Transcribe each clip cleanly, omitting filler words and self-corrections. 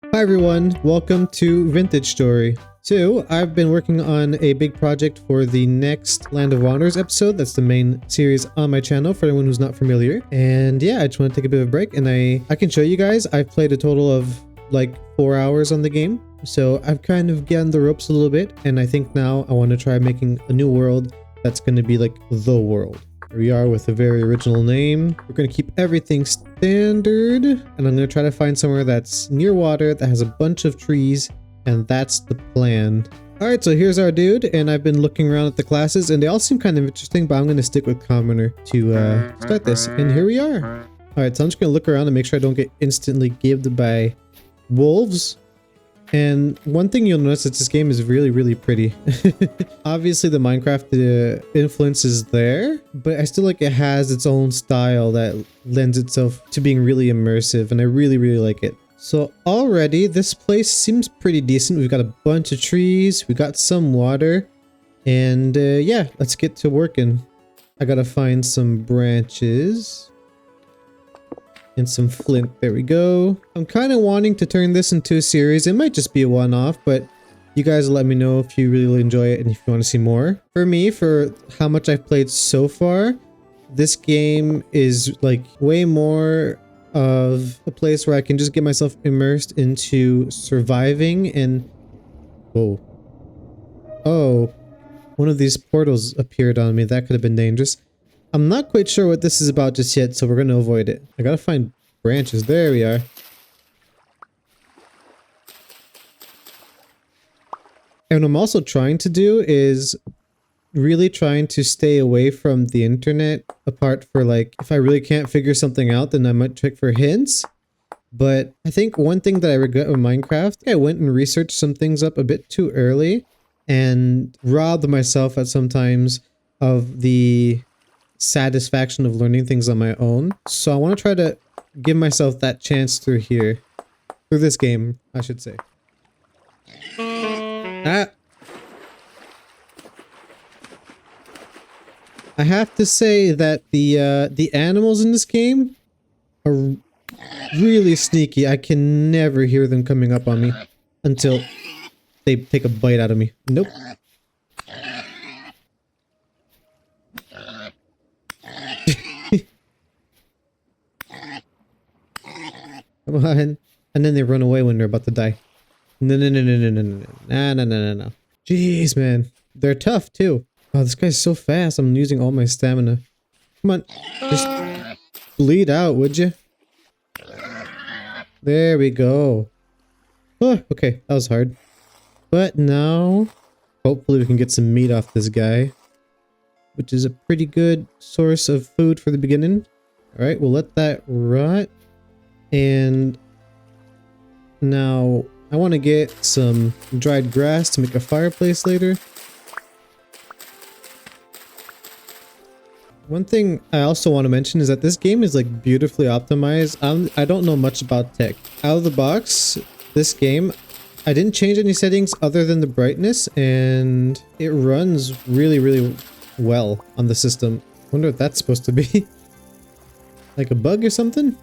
Hi everyone, welcome to Vintage Story. So, I've been working on a big project for the next Land of Wonders episode. That's the main series on my channel for anyone who's not familiar. And yeah, I just want to take a bit of a break and I can show you guys. I've played a total of like 4 hours on the game. So I've kind of gotten the ropes a little bit, and I think now I want to try making a new world that's going to be like the world. Here we are with a very original name. We're going to keep everything standard, and I'm going to try to find somewhere that's near water, that has a bunch of trees, and that's the plan. Alright, so here's our dude, and I've been looking around at the classes, and they all seem kind of interesting, but I'm going to stick with Commoner to start this, and here we are. Alright, so I'm just going to look around and make sure I don't get instantly gibbed by wolves. And one thing you'll notice is this game is really pretty. Obviously the Minecraft influence is there, but I still like it has its own style that lends itself to being really immersive, and I really like it. So already this place seems pretty decent. We've got a bunch of trees, we got some water, and yeah, let's get to working. I gotta find some branches and some flint. There we go. I'm kind of wanting to turn this into a series. It might just be a one-off, but you guys let me know if you really enjoy it and if you want to see more. For me, for how much I've played so far, this game is like way more of a place where I can just get myself immersed into surviving and... Whoa. Oh. One of these portals appeared on me. That could have been dangerous. I'm not quite sure what this is about just yet, so we're going to avoid it. I gotta find branches. There we are. And what I'm also trying to do is really trying to stay away from the internet, apart for like, if I really can't figure something out, then I might check for hints. But I think one thing that I regret with Minecraft, I went and researched some things up a bit too early and robbed myself at sometimes of the satisfaction of learning things on my own. So I want to try to give myself that chance through here. Through this game, I should say. Ah! I have to say that the animals in this game are really sneaky. I can never hear them coming up on me until they take a bite out of me. Nope. Come on. And then they run away when they're about to die. No. Jeez, man. They're tough, too. Oh, this guy's so fast. I'm using all my stamina. Come on. Just bleed out, would you? There we go. Oh, okay. That was hard. But now, hopefully we can get some meat off this guy, which is a pretty good source of food for the beginning. Alright, we'll let that rot. And now I want to get some dried grass to make a fireplace later. One thing I also want to mention is that this game is like beautifully optimized. I don't know much about tech. Out of the box, this game, I didn't change any settings other than the brightness, and it runs really well on the system. Wonder what that's supposed to be. Like a bug or something?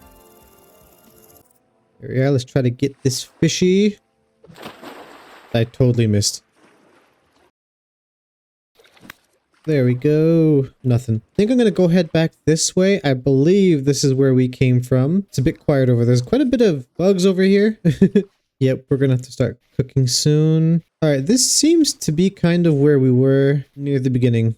Here we are, let's try to get this fishy. I totally missed. There we go. Nothing. I think I'm gonna go ahead back this way. I believe this is where we came from. It's a bit quiet over there. There's quite a bit of bugs over here. Yep, we're gonna have to start cooking soon. Alright, this seems to be kind of where we were near the beginning.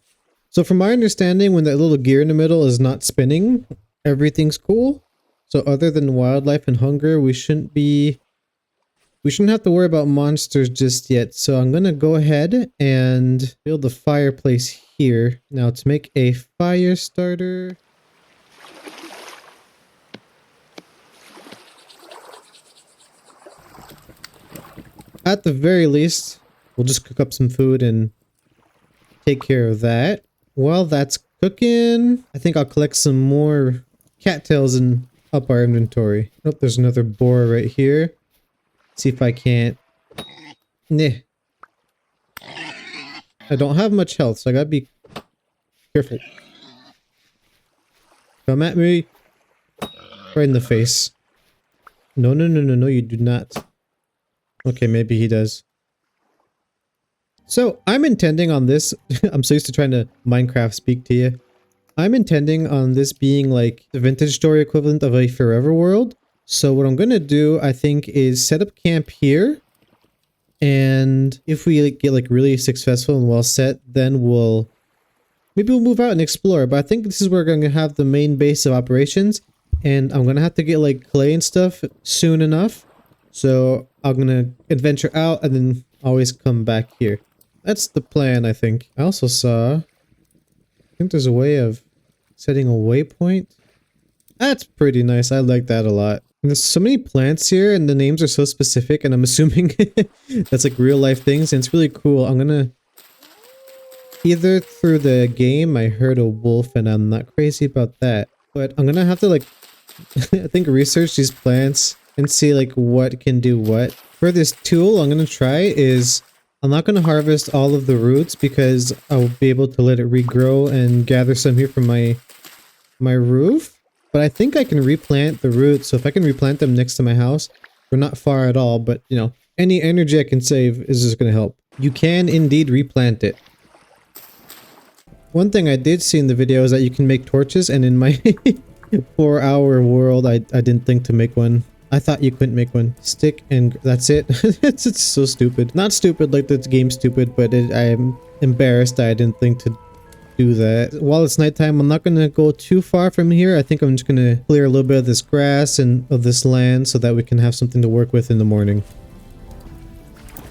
So from my understanding, when that little gear in the middle is not spinning, everything's cool. So other than wildlife and hunger, we shouldn't have to worry about monsters just yet. So I'm gonna go ahead and build a fireplace here. Now to make a fire starter. At the very least, we'll just cook up some food and take care of that. While that's cooking, I think I'll collect some more cattails and up our inventory. Oh, there's another boar right here. See if I can't... Nah. I don't have much health, so I gotta be careful. Come at me. Right in the face. No, you do not. Okay, maybe he does. So I'm intending on this. I'm so used to trying to Minecraft speak to you. I'm intending on this being like the vintage story equivalent of a forever world. So what I'm going to do, I think, is set up camp here. And if we like, get like really successful and well set, then maybe we'll move out and explore. But I think this is where we're going to have the main base of operations. And I'm going to have to get like clay and stuff soon enough. So I'm going to adventure out and then always come back here. That's the plan, I think. I also saw, I think there's a way of setting a waypoint. That's pretty nice. I like that a lot. And there's so many plants here and the names are so specific, and I'm assuming that's like real life things, and it's really cool. I'm gonna, either through the game I heard a wolf and I'm not crazy about that, but I'm gonna have to like I think research these plants and see like what can do what. For this tool I'm gonna try is, I'm not gonna harvest all of the roots because I'll be able to let it regrow and gather some here from my roof. But I think I can replant the roots, so if I can replant them next to my house, we're not far at all, but you know, any energy I can save is just gonna help. You can indeed replant it. One thing I did see in the video is that you can make torches, and in my 4-hour world, I didn't think to make one. I thought you couldn't make one. Stick and that's it. It's so stupid. Not stupid like this game's stupid, but I'm embarrassed that I didn't think to do that. While it's nighttime, I'm not gonna go too far from here. I think I'm just gonna clear a little bit of this grass and of this land so that we can have something to work with in the morning.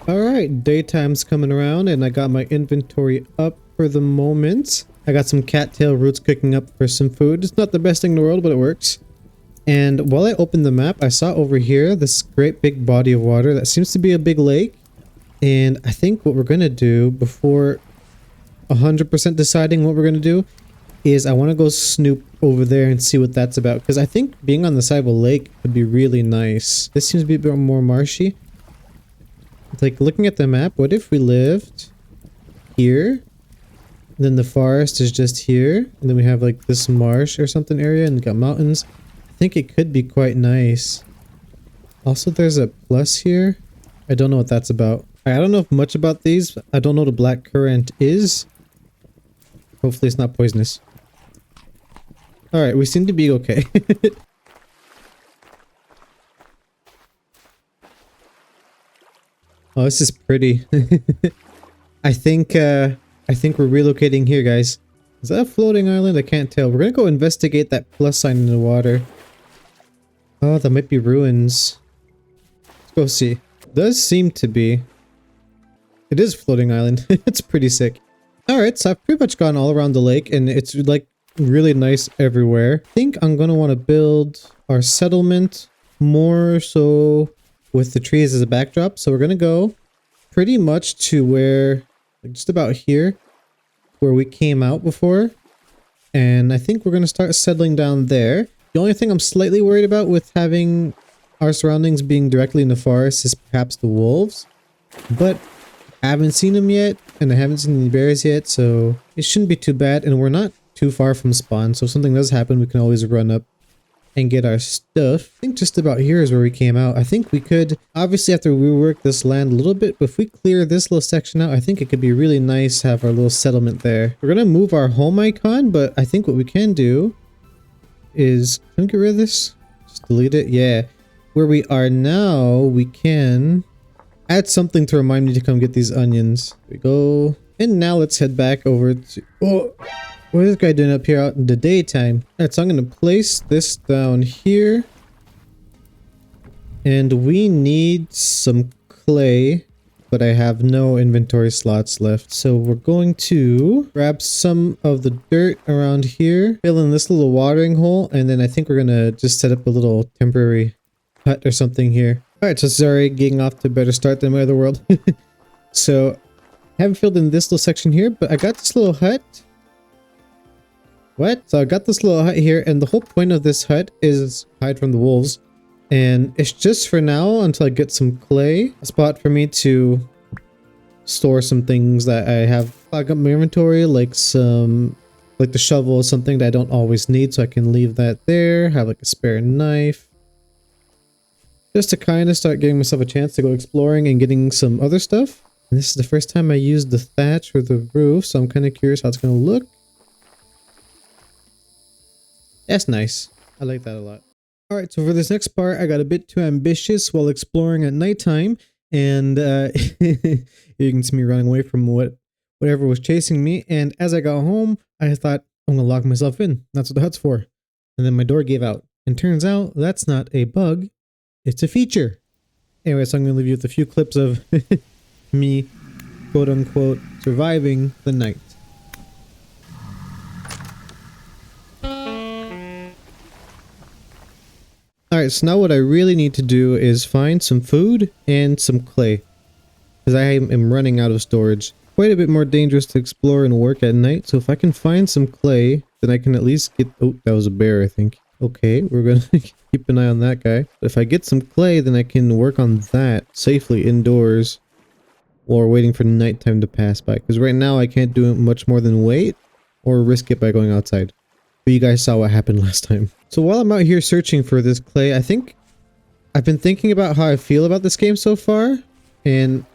Alright, daytime's coming around and I got my inventory up for the moment. I got some cattail roots cooking up for some food. It's not the best thing in the world, but it works. And while I opened the map, I saw over here this great big body of water that seems to be a big lake. And I think what we're gonna do before 100% deciding what we're gonna do is I want to go snoop over there and see what that's about, because I think being on the side of a lake would be really nice. This seems to be a bit more marshy. Like looking at the map, what if we lived here, then the forest is just here, and then we have like this marsh or something area and got mountains. I think it could be quite nice. Also, there's a plus here. I don't know what that's about. I don't know much about these. I don't know what a black currant is. Hopefully it's not poisonous. Alright, we seem to be okay. Oh, this is pretty. I think we're relocating here, guys. Is that a floating island? I can't tell. We're gonna go investigate that plus sign in the water. Oh, that might be ruins. Let's go see. It does seem to be. It is a floating island. It's pretty sick. Alright, so I've pretty much gone all around the lake and it's like really nice everywhere. I think I'm gonna want to build our settlement more so with the trees as a backdrop. So we're gonna go pretty much to where, like just about here, where we came out before. And I think we're gonna start settling down there. The only thing I'm slightly worried about with having our surroundings being directly in the forest is perhaps the wolves. But I haven't seen them yet, and I haven't seen any bears yet, so it shouldn't be too bad, and we're not too far from spawn, so if something does happen, we can always run up and get our stuff. I think just about here is where we came out. I think we could obviously have to rework this land a little bit, but if we clear this little section out, I think it could be really nice to have our little settlement there. We're gonna move our home icon, but I think what we can do is, can we get rid of this? Just delete it? Yeah. Where we are now, we can add something to remind me to come get these onions. There we go. And now let's head back over to... Oh! What is this guy doing up here out in the daytime? Alright, so I'm going to place this down here. And we need some clay, but I have no inventory slots left. So we're going to grab some of the dirt around here, fill in this little watering hole, and then I think we're going to just set up a little temporary hut or something here. Alright, so sorry, getting off to a better start than my other world. So, I haven't filled in this little section here, but I got this little hut. What? So I got this little hut here, and the whole point of this hut is hide from the wolves. And it's just for now until I get some clay. A spot for me to store some things that I have clog up my inventory, like the shovel is something that I don't always need, so I can leave that there. Have like a spare knife. just to kind of start giving myself a chance to go exploring and getting some other stuff. And this is the first time I used the thatch for the roof, so I'm kind of curious how it's going to look. That's nice. I like that a lot. Alright, so for this next part, I got a bit too ambitious while exploring at nighttime, and you can see me running away from whatever was chasing me, and as I got home, I thought, I'm gonna lock myself in. That's what the hut's for. And then my door gave out. And turns out, that's not a bug, it's a feature. Anyway, so I'm gonna leave you with a few clips of me, quote-unquote, surviving the night. Alright, so now what I really need to do is find some food and some clay. Because I am running out of storage. Quite a bit more dangerous to explore and work at night, so if I can find some clay, then I can at least get... Oh, that was a bear, I think. Okay, we're gonna keep an eye on that guy. But if I get some clay, then I can work on that safely indoors. Or waiting for nighttime to pass by. Because right now I can't do much more than wait, or risk it by going outside. But you guys saw what happened last time. So while I'm out here searching for this clay, I think I've been thinking about how I feel about this game so far, and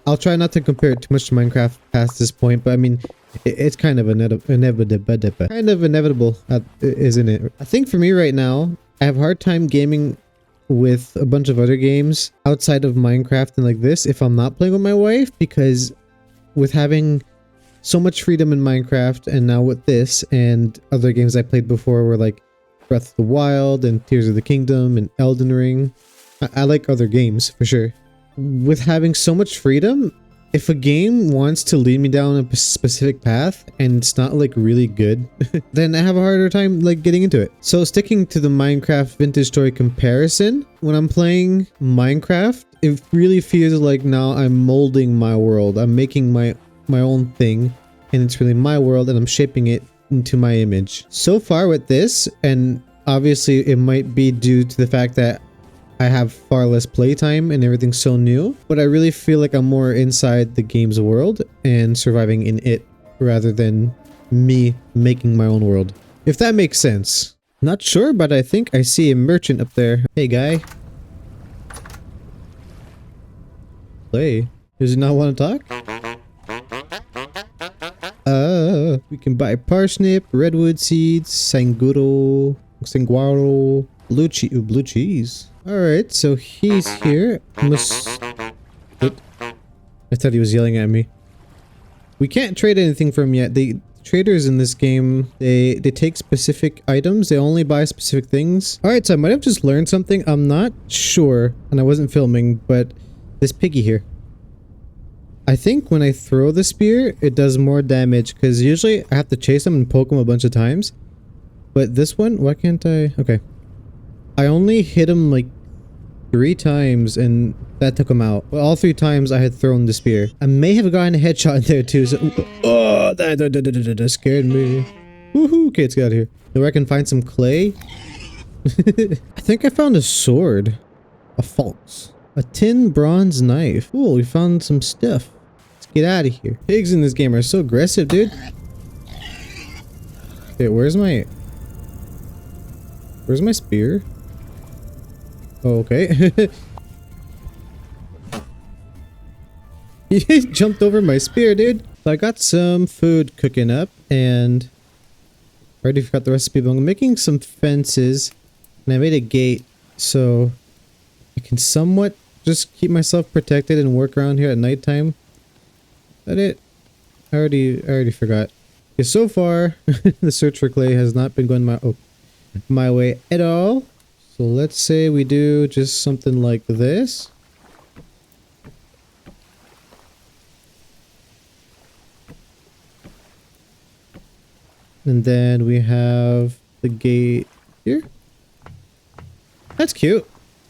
I'll try not to compare it too much to Minecraft past this point, but I mean, it's kind of inevitable, isn't it? I think for me right now, I have a hard time gaming with a bunch of other games outside of Minecraft and like this if I'm not playing with my wife, because with having so much freedom in Minecraft and now with this and other games I played before were like Breath of the Wild and Tears of the Kingdom and Elden Ring. I like other games for sure. With having so much freedom, if a game wants to lead me down a specific path and it's not like really good, then I have a harder time like getting into it. So sticking to the Minecraft Vintage Story comparison, when I'm playing Minecraft, it really feels like now I'm molding my world. I'm making my own thing, and it's really my world and I'm shaping it into my image. So far with this, and obviously it might be due to the fact that I have far less playtime and everything's so new, but I really feel like I'm more inside the game's world and surviving in it rather than me making my own world. If that makes sense. Not sure, but I think I see a merchant up there. Hey guy. Play. Does he not want to talk? We can buy parsnip, redwood seeds, sanguaro, blue cheese. Alright, so he's here. I thought he was yelling at me. We can't trade anything from him yet. The traders in this game, they take specific items. They only buy specific things. Alright, so I might have just learned something. I'm not sure, and I wasn't filming, but this piggy here. I think when I throw the spear, it does more damage, because usually I have to chase him and poke him a bunch of times. But this one, why can't I? Okay. I only hit him like 3 times and that took him out. But all 3 times I had thrown the spear. I may have gotten a headshot in there too, so... Oh, that scared me. Woohoo! Okay, let's get out of here. Where I can find some clay. I think I found a sword. A false. A tin bronze knife. Cool, we found some stuff. Let's get out of here. Pigs in this game are so aggressive, dude. Okay, where's my spear? Oh, okay. He jumped over my spear, dude. So I got some food cooking up, and I already forgot the recipe, but I'm making some fences, and I made a gate, so I can somewhat just keep myself protected and work around here at nighttime. Is that it? I already forgot. Okay, so far, the search for clay has not been going my way at all. So let's say we do just something like this. And then we have the gate here. That's cute.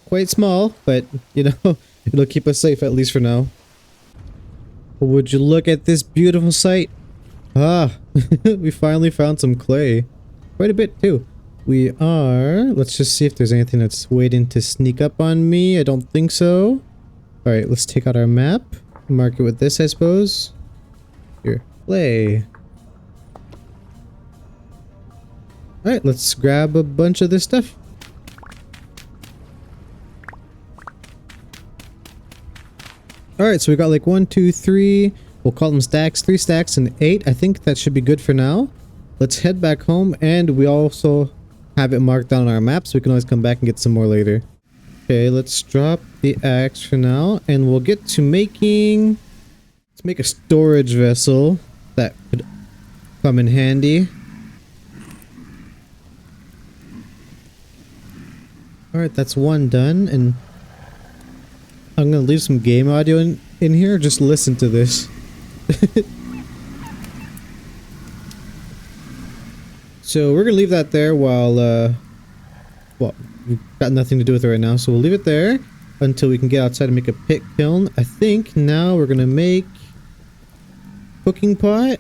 Quite small, but you know, it'll keep us safe at least for now. Would you look at this beautiful sight? Ah, we finally found some clay. Quite a bit too. We are... Let's just see if there's anything that's waiting to sneak up on me. I don't think so. Alright, let's take out our map. Mark it with this, I suppose. Here. Play. Alright, let's grab a bunch of this stuff. Alright, so we got like 1, 2, 3. We'll call them stacks. 3 stacks and 8. I think that should be good for now. Let's head back home, and we also have it marked down on our map, so we can always come back and get some more later. Okay, let's drop the axe for now, and we'll get to making... Let's make a storage vessel that could come in handy. Alright, that's one done, and I'm gonna leave some game audio in here. Just listen to this. So we're gonna leave that there while, well, we've got nothing to do with it right now, so we'll leave it there until we can get outside and make a pit kiln. I think now we're gonna make cooking pot.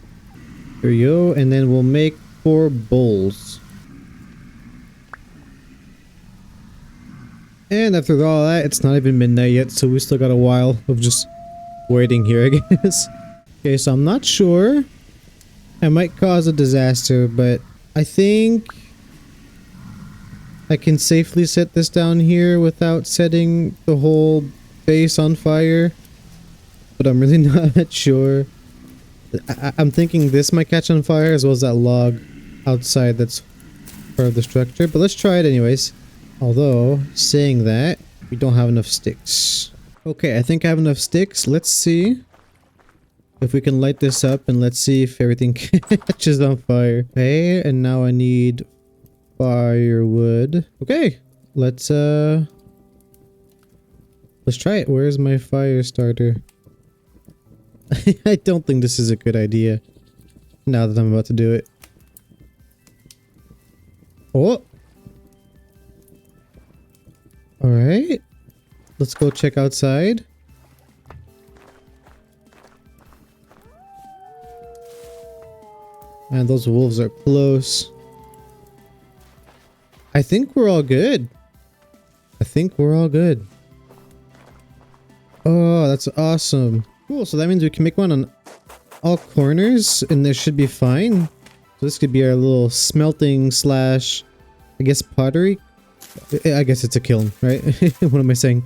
There we go, and then we'll make 4 bowls. And after all that, it's not even midnight yet, so we still got a while of just waiting here, I guess. Okay, so I'm not sure. I might cause a disaster, but I think I can safely set this down here without setting the whole base on fire. But I'm really not sure. I'm thinking this might catch on fire as well as that log outside that's part of the structure. But let's try it anyways. Although, saying that, we don't have enough sticks. Okay, I think I have enough sticks. Let's see if we can light this up, and let's see if everything catches on fire. Okay, and now I need firewood. Okay, let's try it. Where's my fire starter? I don't think this is a good idea now that I'm about to do it. Oh! Alright. Let's go check outside. And those wolves are close. I think we're all good. I think we're all good. Oh, that's awesome. Cool, so that means we can make one on all corners and this should be fine. So this could be our little smelting slash, I guess, pottery. I guess it's a kiln, right? What am I saying?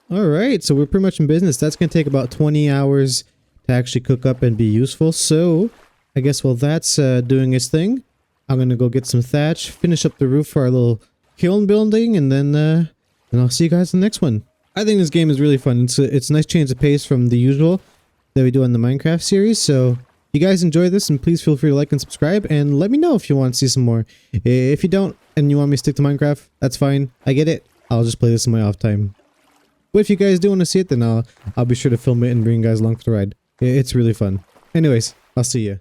Alright, so we're pretty much in business. That's going to take about 20 hours to actually cook up and be useful. So, I guess while that's doing its thing, I'm going to go get some thatch, finish up the roof for our little kiln building, and then I'll see you guys in the next one. I think this game is really fun. It's a nice change of pace from the usual that we do on the Minecraft series. So, if you guys enjoy this, and please feel free to like and subscribe, and let me know if you want to see some more. If you don't, and you want me to stick to Minecraft, that's fine. I get it. I'll just play this in my off time. But if you guys do want to see it, then I'll be sure to film it and bring you guys along for the ride. It's really fun. Anyways, I'll see you.